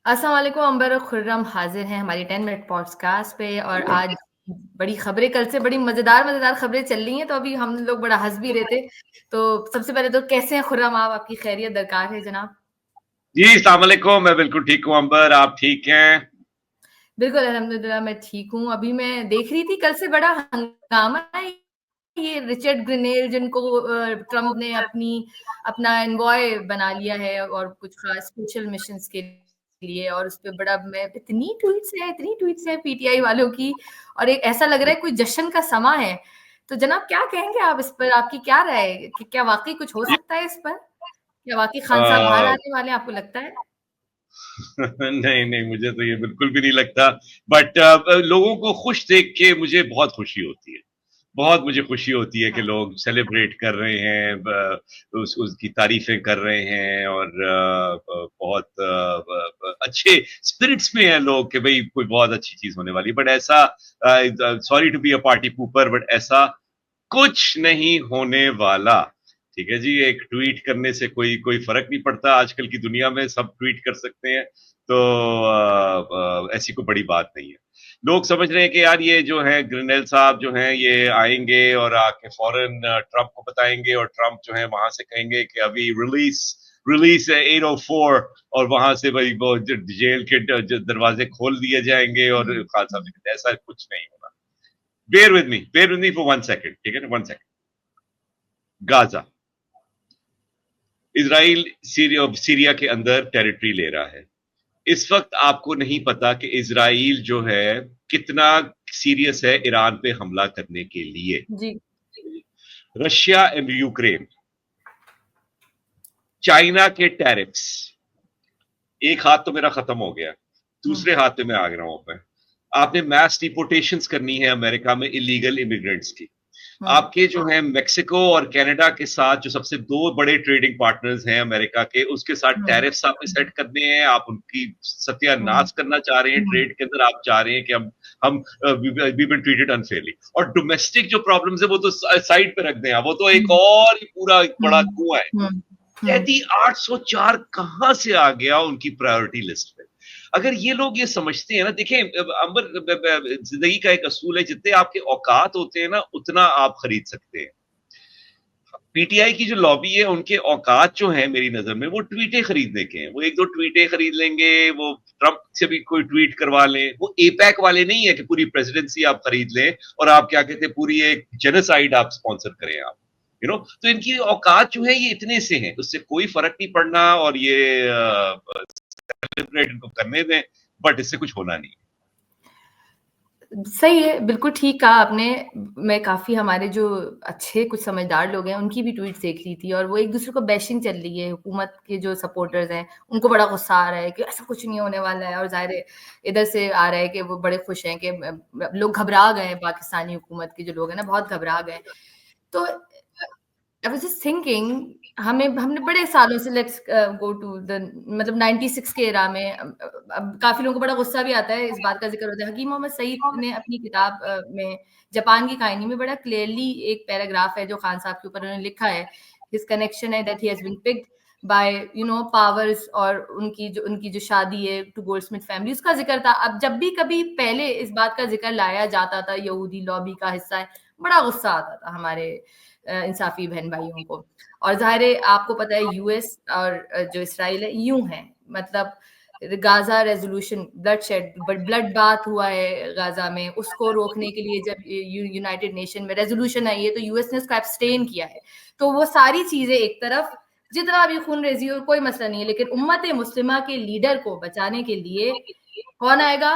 अस्सलाम वालेकुम अंबर और खुर्रम हाजिर हैं हमारी 10 मिनट पॉडकास्ट पे। और आज बड़ी खबरें, कल से बड़ी मजेदार खबरें चल रही हैं, तो अभी हम लोग बड़ा हंस भी रहे थे। तो सबसे पहले तो कैसे हैं खुर्रम आप? आपकी खैरियत दरकार है जनाब। जी अस्सलाम वालेकुम। मैं बिल्कुल ठीक हूँ अंबर, आप ठीक हैं? बिल्कुल अल्हम्दुलिल्लाह मैं ठीक हूँ। अभी मैं देख रही थी कल से बड़ा हंगामा है, ये रिचर्ड ग्रेनेल जिनको ट्रम्प ने अपना एनवॉय बना लिया है और कुछ खास स्पेशल मिशंस के लिए। और उस पे बड़ा मैं इतनी ट्वीट्स है पीटीआई वालों की, और एक ऐसा लग रहा है कोई जश्न का समा है। तो जनाब क्या कहेंगे आप इस पर? आपकी क्या राय है कि क्या वाकई कुछ हो सकता है इस पर? क्या वाकई खान साहब बाहर अ, आने वाले हैं, आपको लगता है? नहीं नहीं, मुझे तो ये बिल्कुल भी नहीं लगता। बट लोगों को खुश देख के मुझे बहुत खुशी होती है। बहुत मुझे खुशी होती है कि हाँ। लोग सेलिब्रेट कर रहे हैं, उसकी तारीफें कर रहे हैं, और बहुत अच्छे स्पिरिट्स में है लोग कि भाई कोई बहुत अच्छी चीज होने वाली। बट ऐसा, sorry to be a party pooper, but ऐसा कुछ नहीं होने वाला। ठीक है जी, एक ट्वीट करने से कोई कोई फर्क नहीं पड़ता। आजकल की दुनिया में सब ट्वीट कर सकते हैं, तो ऐसी कोई बड़ी बात नहीं है। लोग समझ रहे हैं कि यार ये जो है ग्रेनेल साहब जो हैं ये आएंगे और आके फौरन ट्रंप को बताएंगे, और ट्रंप जो है वहां से कहेंगे कि अभी रिलीज रिलीज है 804, और वहां से भाई वो जेल के दरवाजे खोल दिए जाएंगे, और खान साहब ने कहा ऐसा कुछ नहीं होगा। Bear with me for 1 second, ठीक है ना, 1 सेकंड। गाजा, इसराइल सीरिया के अंदर टेरिटरी ले रहा है। इस वक्त आपको नहीं पता कि इसराइल जो है कितना सीरियस है ईरान पे हमला करने के लिए। जी। रशिया एंड यूक्रेन, चाइना के टैरिफ्स, एक हाथ तो मेरा खत्म हो गया, हम्म। दूसरे हाथ पे मैं आ गया हूं मैं। आपने मैस डिपोर्टेशंस करनी है अमेरिका में इलीगल इमिग्रेंट्स की। हम्म। आपके जो है मेक्सिको और कनाडा के साथ जो सबसे दो बड़े ट्रेडिंग पार्टनर्स हैं अमेरिका के, उसके साथ हम्म। टैरिफ्स आपने सेट करने हैं। आप उनकी हम्म। सत्यानाश करना चाह रहे हैं हम्म। ट्रेड के अंदर। आप चाह रहे हैं कि हम वी बीन ट्रीटेड अनफेयरली। और डोमेस्टिक जो प्रॉब्लम्स है वो तो साइड पे रख दें, वो तो एक हम्म। और ही पूरा एक बड़ा हम्म। कुआं है। हम्म। हम्म। कहती 804 कहां से आ गया उनकी प्रायोरिटी लिस्ट में? अगर ये लोग ये समझते हैं ना, देखें अंबर, जिंदगी का एक असूल है, जितने आपके औकात होते हैं ना उतना आप खरीद सकते हैं। पीटीआई की जो लॉबी है उनके औकात जो है मेरी नजर में वो ट्वीटें खरीदने के हैं। वो एक दो ट्वीटें खरीद लेंगे, वो ट्रंप से भी कोई ट्वीट करवा लें। वो एपैक वाले नहीं है कि पूरी प्रेसिडेंसी आप खरीद लें और आप क्या कहते हैं पूरी एक जेनोसाइड आप स्पॉन्सर करें आप, तो इनकी औकात जो है ये इतने से हैं, उससे कोई फर्क नहीं पड़ना। और ये सेलिब्रेट इनको करने दें, बट इससे कुछ होना नहीं। सही है, बिल्कुल ठीक कहा आपने। मैं काफ़ी हमारे जो अच्छे कुछ समझदार लोग हैं, उनकी भी ट्वीट्स देख रही थी, और वो एक-दूसरे को बैशिंग चल रही है। हुकूमत के जो सपोर्टर्स हैं, उनको बड़ा गुस्सा आ रहा है कि ऐसा कुछ नहीं होने वाला है, और ज़ाहिर है इधर से आ रहा है कि वो बड़े खुश हैं कि लोग घबरा गए हैं, पाकिस्तानी हुकूमत के जो लोग हैं ना, बहुत घबरा गए हैं। तो आई वाज़ जस्ट थिंकिंग, हमने बड़े सालों से लेट्स गो टू द मतलब 96 के एरा में अब काफ़ी लोगों को बड़ा गुस्सा भी आता है, इस बात का ज़िक्र होता है। हकीम मोहम्मद सईद ने अपनी किताब में जापान की कहानी में बड़ा क्लियरली एक पैराग्राफ है जो खान साहब के ऊपर उन्होंने लिखा है। हिज कनेक्शन है that he has been picked by powers, और उनकी जो शादी है टू गोल्डस्मिथ फैमिली, उसका ज़िक्र था। अब जब भी कभी पहले इस बात का ज़िक्र लाया जाता था, यहूदी लॉबी का हिस्सा है, बड़ा गुस्सा आता था हमारे इंसाफी बहन भाइयों को। और ज़ाहिर है आपको पता है यूएस और जो इसराइल है यूं है, मतलब गाजा रेजोल्यूशन, ब्लड बात हुआ है गाजा में, उसको रोकने के लिए जब यूनाइटेड नेशन में रेजोल्यूशन आई है तो यूएस ने उसको एब्सटेन किया है। तो वो सारी चीजें एक तरफ, जितना भी खून रेजी हो कोई मसला नहीं है, लेकिन उम्मत मुस्लिमा के लीडर को बचाने के लिए कौन आएगा?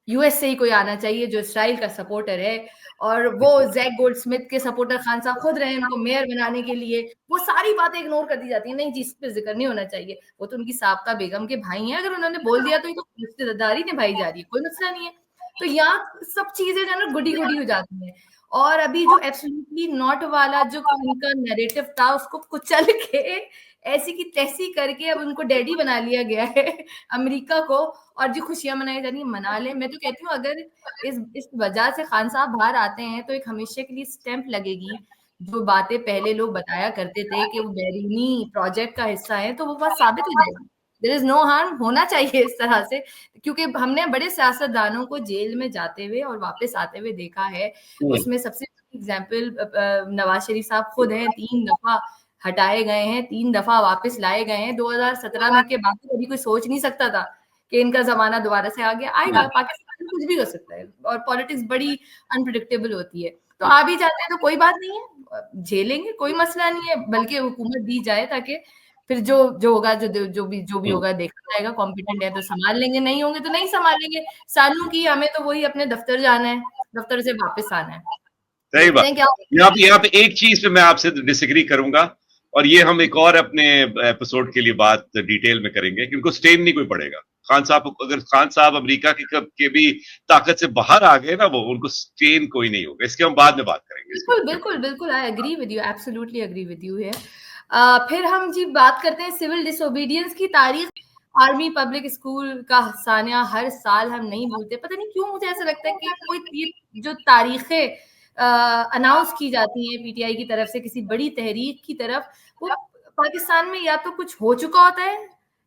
यूएस से ही कोई आना चाहिए जो इसराइल का सपोर्टर है। और वो जैक गोल्डस्मिथ के सपोर्टर खान साहब खुद रहे उनको मेयर बनाने के लिए। वो सारी बातें इग्नोर कर दी जाती है, नहीं जी इस पे जिक्र नहीं होना चाहिए, वो तो उनकी साबका बेगम के भाई हैं, अगर उन्होंने बोल दिया तो ये तो रिश्तेदारी निभाई जा रही है, कोई मसला नहीं है। तो यहाँ सब चीजें जो है ना गुडी गुडी हो जाती हैं। और अभी जो एब्सोल्युटली नॉट वाला जो उनका नैरेटिव था उसको कुचल के ऐसी की तैसी करके अब उनको डैडी बना लिया गया है अमेरिका को। और जो खुशियां मनाई जा रही है मना ले। मैं तो कहती हूँ अगर इस वजह से खान साहब बाहर आते हैं तो एक हमेशा के लिए स्टैंप लगेगी। जो बातें पहले लोग बताया करते थे कि वो बैरूनी प्रोजेक्ट का हिस्सा है, तो वो बात साबित हो जाएगी। देयर इज नो हार्म, होना चाहिए इस तरह से, क्योंकि हमने बड़े सियासतदानों को जेल में जाते हुए और वापस आते हुए देखा है। उसमें सबसे एग्जाम्पल नवाज शरीफ साहब खुद हैं, 3 दफा हटाए गए हैं, 3 दफा वापस लाए गए हैं। 2017 में के बाद तो कभी कोई सोच नहीं सकता था कि इनका जमाना दोबारा से आ गया, आएगा। पाकिस्तान में कुछ भी हो सकता है और पॉलिटिक्स बड़ी अनप्रिडिक्टेबल होती है। तो आ भी जाते हैं तो कोई बात नहीं है, झेलेंगे, कोई मसला नहीं है, बल्कि हुकूमत दी जाए ताकि फिर जो जो होगा, जो भी होगा देखा जाएगा। कॉम्पिटेंट है तो संभाल लेंगे, नहीं होंगे तो नहीं संभालेंगे। सालों की हमें तो वही अपने दफ्तर जाना है, दफ्तर से वापस आना है। सही देखते बात। हैं क्या यहाँ पे एक चीज पे मैं आपसे डिसएग्री करूंगा, और ये हम एक और अपने एपिसोड के लिए बात डिटेल में करेंगे कि उनको स्टेन नहीं कोई पड़ेगा। खान साहब, अगर खान साहब अमेरिका के भी ताकत से बाहर आ गए ना, वो उनको स्टेन कोई नहीं होगा। इसके हम बाद में बात करेंगे इसके बिल्कुल ऊपर। बिल्कुल बिल्कुल, I agree with you, absolutely agree with you है। फिर हम जी बात करते हैं सिविल डिसोबीडियंस की तारीख। आर्मी पब्लिक स्कूल का सानिया हर साल हम नहीं भूलते, पता नहीं क्यों मुझे ऐसा लगता है कि कोई ये जो तारीखें अनाउंस की जाती हैं पीटीआई की तरफ से किसी बड़ी तहरीक की तरफ, वो पाकिस्तान में या तो कुछ हो चुका होता है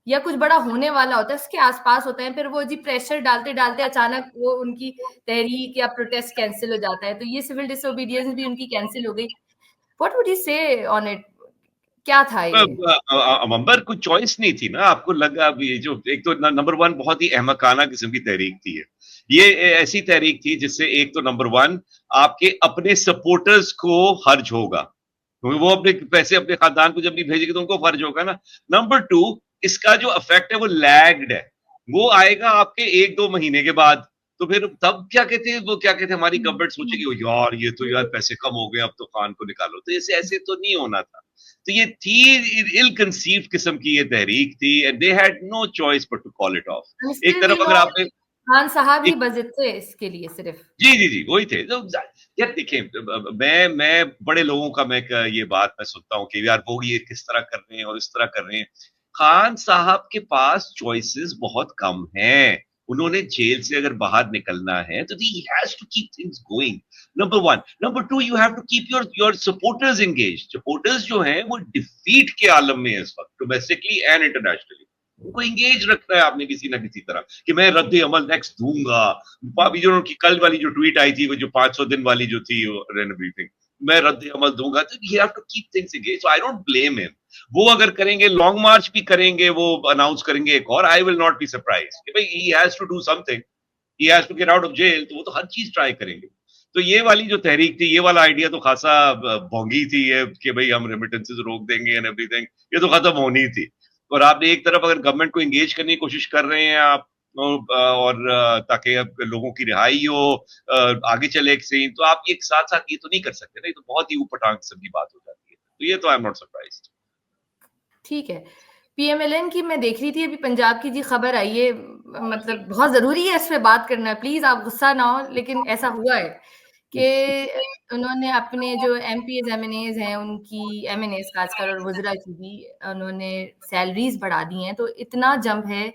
या कुछ बड़ा होने वाला होता है, उसके आसपास होता है। फिर वो जी प्रेशर डालते डालते अचानक वो उनकी तहरीक या प्रोटेस्ट कैंसिल हो जाता है। तो ये सिविल डिसोबीडियंस भी उनकी कैंसिल हो गई। व्हाट वुड यू से ऑन इट? क्या था ये? अंबर कोई चॉइस नहीं थी ना, आपको लगा अभी ये जो एक तो नंबर वन बहुत ही अहमकाना किस्म की तहरीक थी ये ऐसी तहरीक थी जिससे एक तो नंबर वन आपके अपने सपोर्टर्स को हर्ज होगा, क्योंकि वो अपने पैसे अपने खानदान को जब नहीं भेजेंगे तो उनको फर्ज होगा ना। नंबर टू, इसका जो इफेक्ट है वो लैग्ड है, वो आएगा आपके 1-2 महीने के बाद। तो फिर तब क्या कहते हैं, वो क्या कहते हैं, हमारी गवर्नमेंट सोचेगी "ओ यार ये तो यार पैसे कम हो गए, अब तो खान को निकालो"। तो ऐसे ऐसे तो नहीं होना था। तो ये थी इल कंसीव्ड किस्म की ये तहरीक थी, and they had no choice but to call it off. एक स्टिल तरफ यू नो अगर आपने खान साहब ही एक, बजित थे इसके लिए सिर्फ। जी जी जी वही थे तो यार देखिए, मैं बड़े लोगों का मैं ये बात मैं सुनता हूँ कि यार वो ये किस तरह कर रहे हैं और इस तरह कर रहे हैं। खान साहब के पास चॉइसेस बहुत कम हैं। उन्होंने जेल से अगर बाहर निकलना है तो he has to keep things going, number one. Number two, you have to keep your supporters engage. Supporters जो हैं वो डिफीट के आलम में है इस वक्त, डोमेस्टिकली एंड इंटरनेशनली। उनको एंगेज रखना है आपने किसी ना किसी तरह कि मैं रद्द अमल नेक्स्ट दूंगा। अभी जो उनकी कल वाली जो ट्वीट आई थी, वो जो 500 दिन वाली जो थी ब्रीफिंग, मैं रद्द अमल दूंगा, तो you have to keep things engage. So I don't blame him. वो अगर करेंगे, लॉन्ग मार्च भी करेंगे, वो अनाउंस करेंगे एक और, I will not be surprise कि भाई he has to do something, he has to get out of jail. तो वो तो हर चीज ट्राई करेंगे। तो ये वाली जो तहरीक थी, ये वाला आइडिया तो खासा भोंगी थी ये कि भाई हम रेमिटेंसेस रोक देंगे एंड एवरीथिंग, ये तो खत्म होनी थी। और आपने एक तरफ अगर गवर्नमेंट को एंगेज करने की कोशिश कर रहे हैं आप, और ताकि लोगों की रिहाई हो, आगे चले एक सीन, तो आप एक साथ साथ ये तो नहीं कर सकते ना, ये तो बहुत ही ऊपरटांग किस्म की बात हो जाती है। तो ये तो आई एम नॉट सरप्राइज्ड। ठीक है। पीएमएलएन की मैं देख रही थी अभी पंजाब की जी खबर आई है, मतलब बहुत जरूरी है इस पे बात करना, प्लीज आप गुस्सा ना हो, लेकिन ऐसा हुआ है कि उन्होंने अपने जो एमपीएस एमएनएज हैं उनकी, एमएनएज खासकर और वज़रा की भी उन्होंने सैलरीज बढ़ा दी हैं। तो इतना जंप है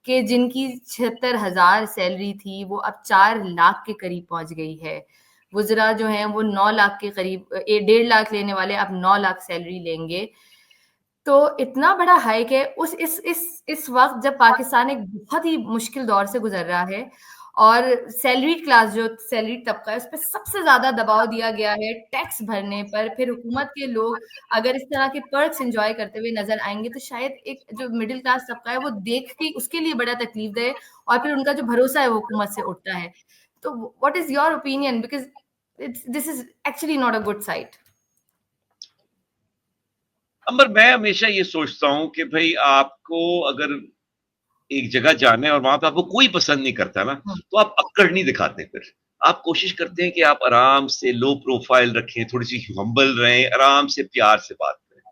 कि जिनकी 76,000 सैलरी थी वो अब 4 लाख के करीब पहुंच गई है। वज़रा जो हैं वो 9 लाख के करीब, 1.5 लाख लेने वाले अब 9 लाख सैलरी लेंगे। तो इतना बड़ा हाइक है उस इस वक्त जब पाकिस्तान एक बहुत ही मुश्किल दौर से गुजर रहा है और सैलरीड क्लास जो सैलरीड तबका है उस पर सबसे ज्यादा दबाव दिया गया है टैक्स भरने पर। फिर हुकूमत के लोग अगर इस तरह के पर्क्स एंजॉय करते हुए नजर आएंगे तो शायद एक जो मिडिल क्लास तबका है वो देख के उसके लिए बड़ा तकलीफ दे, और फिर उनका जो भरोसा है वो हुकूमत से उठता है। तो what is your opinion, because this is actually not a good site. Ambar, मैं हमेशा ये सोचता हूं कि भाई आपको अगर एक जगह जाना है और वहां पे आपको कोई पसंद नहीं करता ना, तो आप अक्कड़ नहीं दिखाते। फिर आप कोशिश करते हैं कि आप आराम से लो प्रोफाइल रखें, थोड़ी सी हम्बल रहें, आराम से प्यार से बात करें।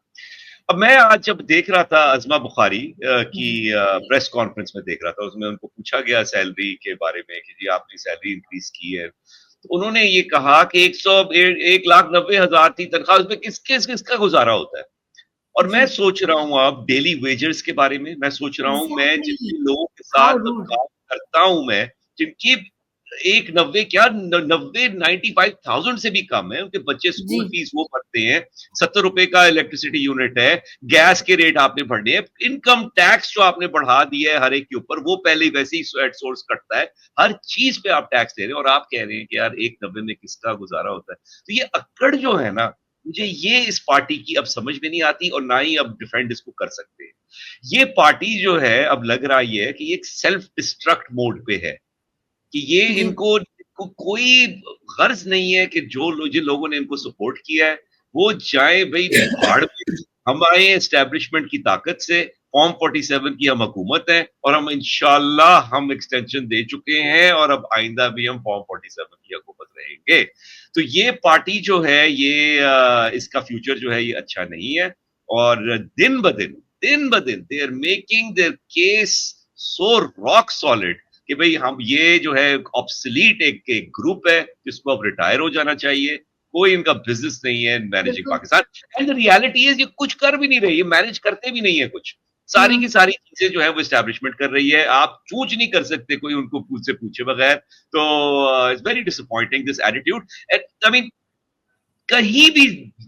अब मैं आज जब देख रहा था अज़मा बुखारी की प्रेस कॉन्फ्रेंस में देख रहा था, उसमें उनको पूछा गया सैलरी के बारे में कि जी आपने सैलरी इंक्रीज की है, तो उन्होंने ये कहा कि 1,90,000 थी तनख्वाह, उसमें किसका गुजारा होता है। और मैं जी, सोच रहा हूँ अब डेली वेजर्स के बारे में, मैं सोच रहा हूँ मैं एग्जैक्टली, जिन लोगों के हाउ साथ रूड। काम करता हूँ, मैं जिनकी एक 90 क्या 90 95,000 से भी कम है। उनके बच्चे जी। स्कूल फीस वो भरते हैं, 70 रुपए का इलेक्ट्रिसिटी यूनिट है, गैस के रेट आपने भरने हैं, इनकम टैक्स जो आपने बढ़ा दिया है हर एक के ऊपर, वो पहले ही वैसे ही एट सोर्स कटता है। हर चीज पे आप टैक्स दे रहे हैं और आप कह रहे हैं कि यार 190 में किसका गुजारा होता है। तो ये अक्कड़ जो है ना, मुझे ये इस पार्टी की अब समझ में नहीं आती और ना ही अब डिफेंड इसको कर सकते हैं। ये पार्टी जो है अब लग रहा ये है कि एक सेल्फ डिस्ट्रक्ट मोड पे है कि ये जी। इनको कोई गर्ज नहीं है कि जिन लोगों ने इनको सपोर्ट किया है वो जाए भाई भाड़ में। हम आए एस्टेब्लिशमेंट की ताकत से, फॉर्म 47 की हम हुकूमत है और हम इंशाल्लाह हम एक्सटेंशन दे चुके हैं और अब आइंदा भी हम फॉर्म 47 की हुकूमत रहेंगे। तो ये पार्टी जो है ये इसका फ्यूचर जो है ये अच्छा नहीं है और दिन ब दिन they are making their case so rock solid कि भाई हम ये जो है ऑब्सलीट एक ग्रुप है जिसको अब रिटायर हो जाना चाहिए। कोई इनका बिजनेस नहीं है मैनेजिंग बिल्कुल। Pakistan. And the reality is ये कुछ कर भी नहीं रही, ये मैनेज करते भी नहीं है कुछ। सारी की हुँ। सारी चीजें जो है वो एस्टैब्लिशमेंट कर रही है, आप चूज नहीं कर सकते कोई उनको से पूछे बगैर। तो it's very disappointing this attitude. I mean कहीं भी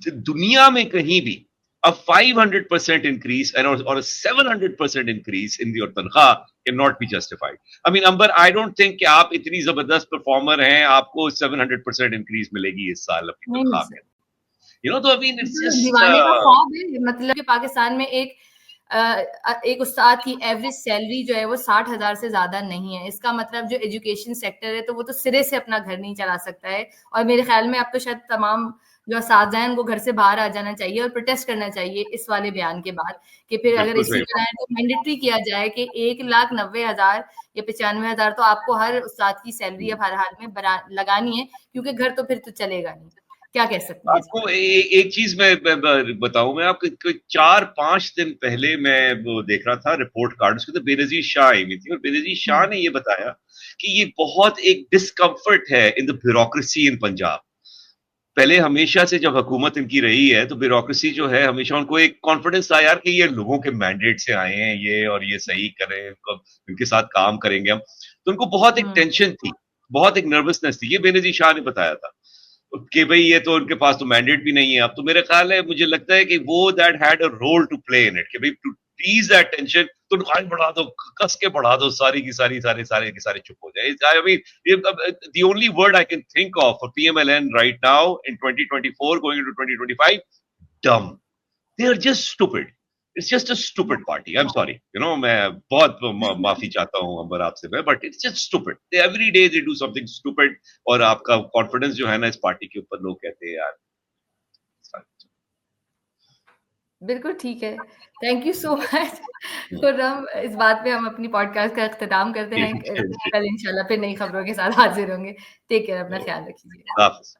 दुनिया में कहीं भी a 500% increase or a 700% increase in your तनख्वाह cannot be justified. I mean, Ambar, I don't think कि आप इतनी जबरदस्त परफॉर्मर हैं, आपको 700% increase मिलेगी इस साल अपनी नहीं मिल तनख्वाह में। सकता। You know, तो I mean, it's बिल्कुल just दीवाने का ख्वाब है, मतलब कि पाकिस्तान में एक उस्ताद की एवरेज सैलरी जो है वो 60,000 से ज़्यादा नहीं है। इसका मतलब जो एजुकेशन सेक्टर है तो वो तो सिरे से अपना घर नहीं चला सकता है और मेरे ख्याल में अब तो शायद तमाम जो असातिज़ा हैं उनको घर से बाहर आ जाना चाहिए और प्रोटेस्ट करना चाहिए इस वाले बयान के बाद कि फिर अगर बिल्कुल इसी सही तरह है तो मैंडेटरी किया जाए कि 1,90,000 या 95,000 तो आपको हर उस्ताद की सैलरी अब हर हाल में लगानी है, क्योंकि घर तो फिर तो चलेगा नहीं। क्या कह सकते हैं इस आपको पर? एक चीज मैं बताऊं, मैं आपको 4-5 दिन पहले मैं वो देख रहा था रिपोर्ट कार्ड, उसके तो बेनजीर शाह आई हुई थी और बेनजीर शाह हुँ। ने ये बताया कि ये बहुत एक डिस्कम्फर्ट है इन द ब्यूरोक्रेसी इन पंजाब। पहले हमेशा से जब हुकूमत इनकी रही है तो ब्यूरोक्रेसी जो है हमेशा उनको एक कॉन्फिडेंस था यार कि ये लोगों के मैंडेट से आए हैं ये और ये सही करें, इनके साथ काम करेंगे हम। तो उनको बहुत एक हुँ। टेंशन थी, बहुत एक नर्वसनेस थी। ये बेनजीर शाह ने बताया था कि भाई ये तो उनके पास तो मैंडेट भी नहीं है। अब तो मेरे ख्याल है, मुझे लगता है कि वो that had a role to play in it कि भाई टू टीज दैट टेंशन, तो तनख्वाहें बढ़ा दो, कस के बढ़ा दो, सारी की सारी सारे के सारे चुप हो जाए। I mean the only word I can think of for PMLN right now in 2024 going into 2025, dumb. They are just stupid. It's just a stupid party. I'm sorry. You know, मैं बहुत माफी चाहता हूँ अंबर आपसे मैं, but it's just stupid. They every day they do something stupid और आपका confidence जो है ना इस पार्टी के ऊपर, लोग कहते हैं यार। बिल्कुल ठीक है। Thank you so much Khurram, इस बात पे हम अपनी पॉडकास्ट का इख्तिताम करते हैं। कल इंशाल्लाह फिर नई खबरों के साथ हाज़िर होंगे। टेक केयर, अपना ख्याल रखिए। हाफिज।